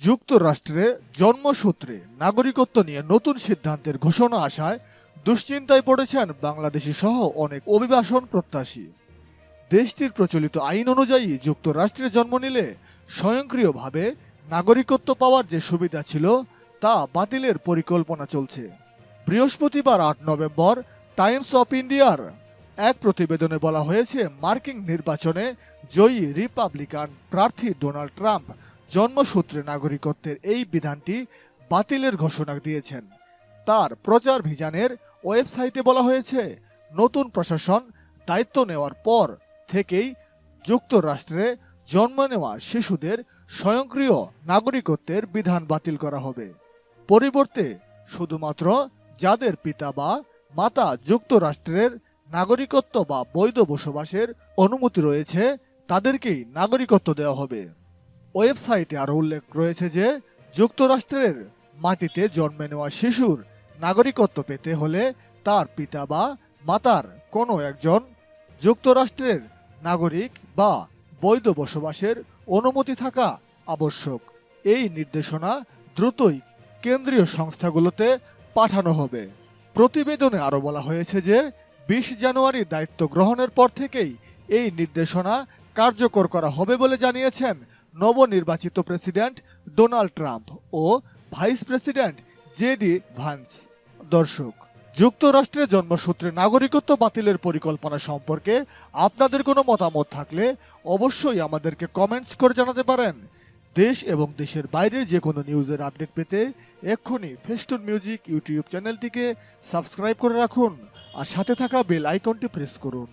যুক্তরাষ্ট্রে জন্মসূত্রে নাগরিকত্ব নিয়ে নতুন সিদ্ধান্তের ঘোষণা আসায় দুশ্চিন্তায় পড়েছেন বাংলাদেশি সহ অনেক অভিবাসন প্রত্যাশী। দেশটির প্রচলিত আইন অনুযায়ী যুক্তরাষ্ট্রে জন্ম নিলে স্বয়ংক্রিয়ভাবে নাগরিকত্ব পাওয়ার যে সুবিধা ছিল তা বাতিলের পরিকল্পনা চলছে। বৃহস্পতিবার ৮ নভেম্বর টাইমস অফ ইন্ডিয়ার এক প্রতিবেদনে বলা হয়েছে, মার্কিন নির্বাচনে জয়ী রিপাবলিকান প্রার্থী ডোনাল্ড ট্রাম্প জন্মসূত্রে নাগরিকত্বের এই বিধানটি বাতিলের ঘোষণা দিয়েছেন। তার প্রচারাভিযানের ওয়েবসাইটে বলা হয়েছে, নতুন প্রশাসন দায়িত্ব নেওয়ার পর থেকেই যুক্তরাষ্ট্রে জন্ম নেওয়া শিশুদের স্বয়ংক্রিয় নাগরিকত্বের বিধান বাতিল করা হবে। পরিবর্তে শুধুমাত্র যাদের পিতা বা মাতা যুক্তরাষ্ট্রের নাগরিকত্ব বা বৈধ বসবাসের অনুমতি রয়েছে তাদেরকেই নাগরিকত্ব দেওয়া হবে। ওয়েবসাইটে আরও উল্লেখ রয়েছে যে যুক্তরাষ্ট্রের মাটিতে জন্মে নেওয়া শিশুর নাগরিকত্ব পেতে হলে তার পিতা বা মাতার কোনো একজন যুক্তরাষ্ট্রের নাগরিক বা বৈধ বসবাসের অনুমতি থাকা আবশ্যক। এই নির্দেশনা দ্রুতই কেন্দ্রীয় সংস্থাগুলোতে পাঠানো হবে। প্রতিবেদনে আরও বলা হয়েছে যে ২০ জানুয়ারি দায়িত্ব গ্রহণের পর থেকেই এই নির্দেশনা কার্যকর করা হবে বলে জানিয়েছেন নবনির্বাচিত প্রেসিডেন্ট ডোনাল্ড ট্রাম্প ও ভাইস প্রেসিডেন্ট জেডি ভান্স। দর্শক, যুক্তরাষ্ট্রের জন্মসূত্রে নাগরিকত্ব বাতিলের পরিকল্পনা সম্পর্কে আপনাদের কোনো মতামত থাকলে অবশ্যই আমাদেরকে কমেন্টস করে জানাতে পারেন। দেশ এবং দেশের বাইরের যে কোনো নিউজের আপডেট পেতে এক্ষুনি ফেস্টুন মিউজিক ইউটিউব চ্যানেলটিকে সাবস্ক্রাইব করে রাখুন আর সাথে থাকা বেল আইকনটি প্রেস করুন।